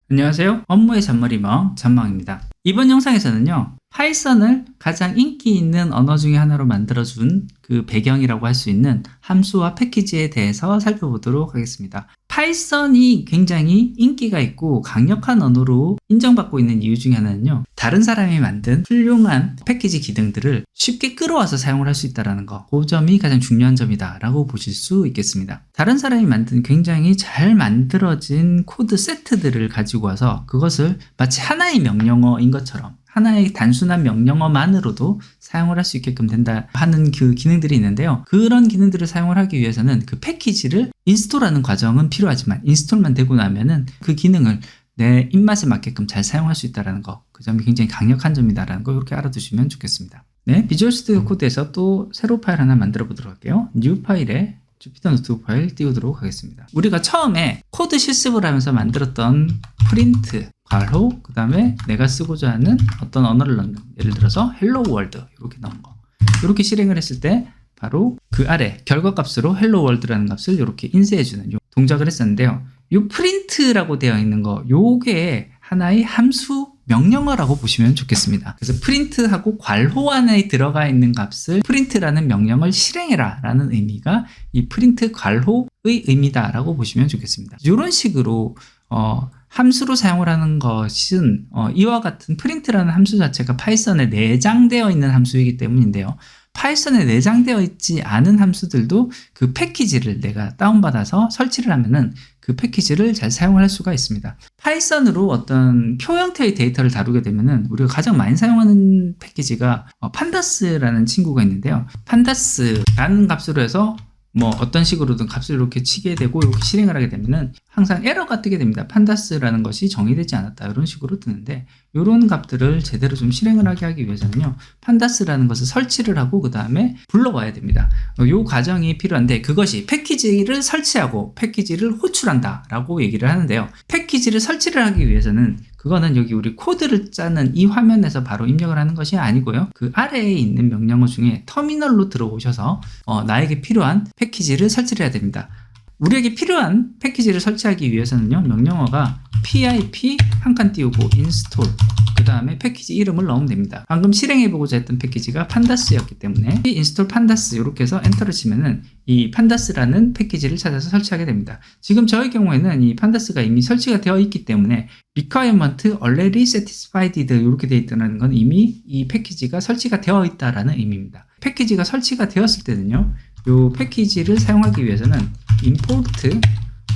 안녕하세요. 업무의 잔머리멍 잔망입니다. 이번 영상에서는요, 파이썬을 가장 인기 있는 언어 중에 하나로 만들어준 그 배경이라고 할 수 있는 함수와 패키지에 대해서 살펴보도록 하겠습니다. 파이썬이 굉장히 인기가 있고 강력한 언어로 인정받고 있는 이유 중에 하나는요, 다른 사람이 만든 훌륭한 패키지 기능들을 쉽게 끌어와서 사용을 할 수 있다는 거, 그 점이 가장 중요한 점이다 라고 보실 수 있겠습니다. 다른 사람이 만든 굉장히 잘 만들어진 코드 세트들을 가지고 와서 그것을 마치 하나의 명령어인 것처럼 하나의 단순한 명령어만으로도 사용을 할 수 있게끔 된다 하는 그 기능들이 있는데요. 그런 기능들을 사용을 하기 위해서는 그 패키지를 인스톨하는 과정은 필요하지만 인스톨만 되고 나면은 그 기능을 내 입맛에 맞게끔 잘 사용할 수 있다는 거, 그 점이 굉장히 강력한 점이다라는 거 이렇게 알아두시면 좋겠습니다. 네, 비주얼 스튜디오 코드에서 또 새로 파일 하나 만들어 보도록 할게요. 뉴 파일에 주피터 노트북 파일 띄우도록 하겠습니다. 우리가 처음에 코드 실습을 하면서 만들었던 프린트, 괄호, 그 다음에 내가 쓰고자 하는 어떤 언어를 넣는, 예를 들어서 헬로 월드 이렇게 넣은 거, 이렇게 실행을 했을 때 바로 그 아래 결과값으로 헬로 월드라는 값을 이렇게 인쇄해주는 요 동작을 했었는데요. 요 프린트라고 되어 있는 거, 요게 하나의 함수 명령어라고 보시면 좋겠습니다. 그래서 프린트하고 괄호 안에 들어가 있는 값을 프린트라는 명령을 실행해라 라는 의미가 이 프린트 괄호의 의미다 라고 보시면 좋겠습니다. 이런 식으로 함수로 사용을 하는 것은 이와 같은 프린트라는 함수 자체가 파이썬에 내장되어 있는 함수이기 때문인데요. 파이썬에 내장되어 있지 않은 함수들도 그 패키지를 내가 다운받아서 설치를 하면은 그 패키지를 잘 사용을 할 수가 있습니다. 파이썬으로 어떤 표 형태의 데이터를 다루게 되면은 우리가 가장 많이 사용하는 패키지가 판다스라는 친구가 있는데요. 판다스라는 값으로 해서 뭐 어떤 식으로든 값을 이렇게 치게 되고 이렇게 실행을 하게 되면은 항상 에러가 뜨게 됩니다. 판다스라는 것이 정의되지 않았다 이런 식으로 뜨는데, 이런 값들을 제대로 좀 실행을 하기 위해서는요, 판다스라는 것을 설치를 하고 그 다음에 불러와야 됩니다. 이 과정이 필요한데, 그것이 패키지를 설치하고 패키지를 호출한다 라고 얘기를 하는데요. 패키지를 설치를 하기 위해서는 그거는 여기 우리 코드를 짜는 이 화면에서 바로 입력을 하는 것이 아니고요, 그 아래에 있는 명령어 중에 터미널로 들어오셔서 나에게 필요한 패키지를 설치를 해야 됩니다. 우리에게 필요한 패키지를 설치하기 위해서는요, 명령어가 pip 한 칸 띄우고 install, 그 다음에 패키지 이름을 넣으면 됩니다. 방금 실행해보고자 했던 패키지가 판다스였기 때문에 install pandas 이렇게 해서 엔터를 치면은 이 판다스라는 패키지를 찾아서 설치하게 됩니다. 지금 저의 경우에는 이 판다스가 이미 설치가 되어 있기 때문에 requirement already satisfied 이렇게 되어 있다는 건 이미 이 패키지가 설치가 되어 있다라는 의미입니다. 패키지가 설치가 되었을 때는요, 이 패키지를 사용하기 위해서는 import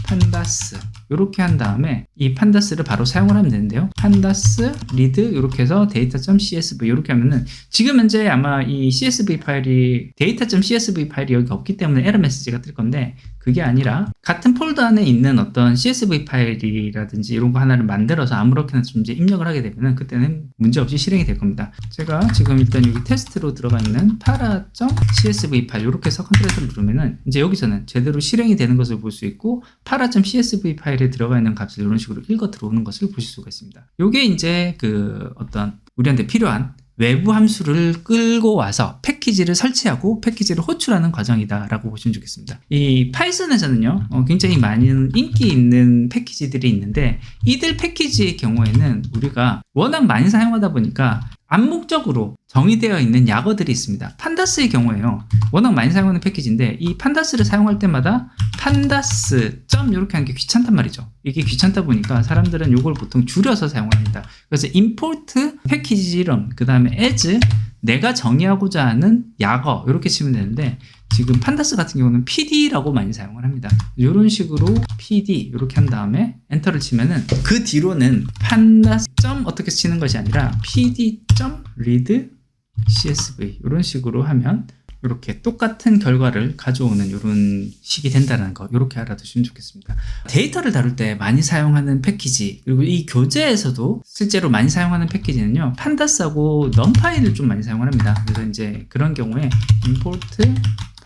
pandas 이렇게 한 다음에 이 판다스를 바로 사용을 하면 되는데요. pandas read 이렇게 해서 data.csv 이렇게 하면은 지금 현재 아마 이 csv 파일이 data.csv 파일이 여기 없기 때문에 에러 메시지가 뜰 건데, 그게 아니라 같은 폴더 안에 있는 어떤 csv 파일이라든지 이런 거 하나를 만들어서 아무렇게나 좀 이제 입력을 하게 되면은 그때는 문제없이 실행이 될 겁니다. 제가 지금 일단 여기 테스트로 들어가 있는 para.csv 파일 이렇게 해서 컨트롤을 누르면은 이제 여기서는 제대로 실행이 되는 것을 볼 수 있고, para.csv 파일에 들어가 있는 값을 이런 식으로 읽어 들어오는 것을 보실 수가 있습니다. 요게 이제 그 어떤 우리한테 필요한 외부 함수를 끌고 와서 패키지를 설치하고 패키지를 호출하는 과정이다 라고 보시면 좋겠습니다. 이 파이썬에서는요, 굉장히 많은 인기 있는 패키지들이 있는데, 이들 패키지의 경우에는 우리가 워낙 많이 사용하다 보니까 암묵적으로 정의되어 있는 약어들이 있습니다. 판다스의 경우에요, 워낙 많이 사용하는 패키지인데 이 판다스를 사용할 때마다 판다스 점 이렇게 하는 게 귀찮단 말이죠. 이게 귀찮다 보니까 사람들은 이걸 보통 줄여서 사용을 합니다. 그래서 import 패키지 이름, 그 다음에 as 내가 정의하고자 하는 약어 이렇게 치면 되는데, 지금 판다스 같은 경우는 pd라고 많이 사용을 합니다. 이런 식으로 pd 이렇게 한 다음에 엔터를 치면은 그 뒤로는 판다스 점 어떻게 치는 것이 아니라 pd 점 read csv 이런 식으로 하면 이렇게 똑같은 결과를 가져오는 이런 식이 된다는 거, 이렇게 알아두시면 좋겠습니다. 데이터를 다룰 때 많이 사용하는 패키지, 그리고 이 교재에서도 실제로 많이 사용하는 패키지는요, 판다스하고 numpy를 좀 많이 사용을 합니다. 그래서 이제 그런 경우에 import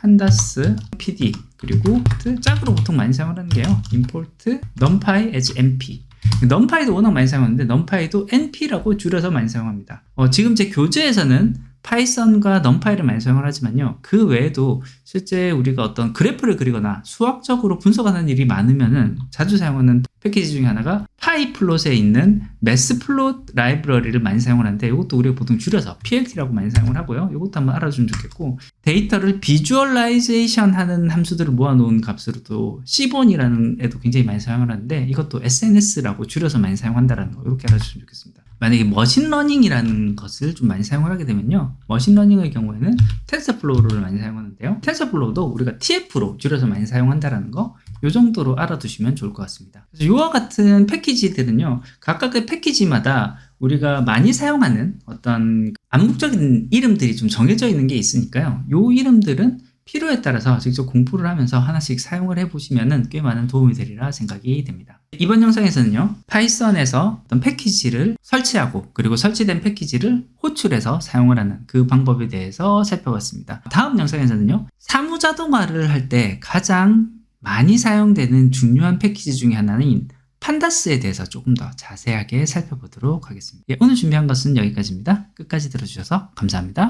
pandas pd, 그리고 짝으로 보통 많이 사용을 하는 게요, import numpy as np. numpy도 워낙 많이 사용하는데 numpy도 np라고 줄여서 많이 사용합니다. 지금 제 교재에서는 파이썬과 넘파이를 많이 사용을 하지만요. 그 외에도 실제 우리가 어떤 그래프를 그리거나 수학적으로 분석하는 일이 많으면은 자주 사용하는 패키지 중에 하나가 파이플롯에 있는 매스플롯 라이브러리를 많이 사용을 하는데 이것도 우리가 보통 줄여서 PLT라고 많이 사용을 하고요. 이것도 한번 알아주면 좋겠고, 데이터를 비주얼라이제이션 하는 함수들을 모아놓은 값으로도 C본이라는 애도 굉장히 많이 사용을 하는데 이것도 SNS라고 줄여서 많이 사용한다는 거 이렇게 알아주시면 좋겠습니다. 만약에 머신러닝이라는 것을 좀 많이 사용을 하게 되면요, 머신러닝의 경우에는 텐서플로우를 많이 사용하는데요, 텐서플로우도 우리가 TF로 줄여서 많이 사용한다는 거, 이 정도로 알아두시면 좋을 것 같습니다. 그래서 이와 같은 패키지들은요, 각각의 패키지마다 우리가 많이 사용하는 어떤 암묵적인 이름들이 좀 정해져 있는 게 있으니까요, 이 이름들은 필요에 따라서 직접 공부를 하면서 하나씩 사용을 해보시면 꽤 많은 도움이 되리라 생각이 됩니다. 이번 영상에서는요, 파이썬에서 어떤 패키지를 설치하고 그리고 설치된 패키지를 호출해서 사용을 하는 그 방법에 대해서 살펴봤습니다. 다음 영상에서는요, 사무자동화를 할 때 가장 많이 사용되는 중요한 패키지 중에 하나인 판다스에 대해서 조금 더 자세하게 살펴보도록 하겠습니다. 오늘 준비한 것은 여기까지입니다. 끝까지 들어주셔서 감사합니다.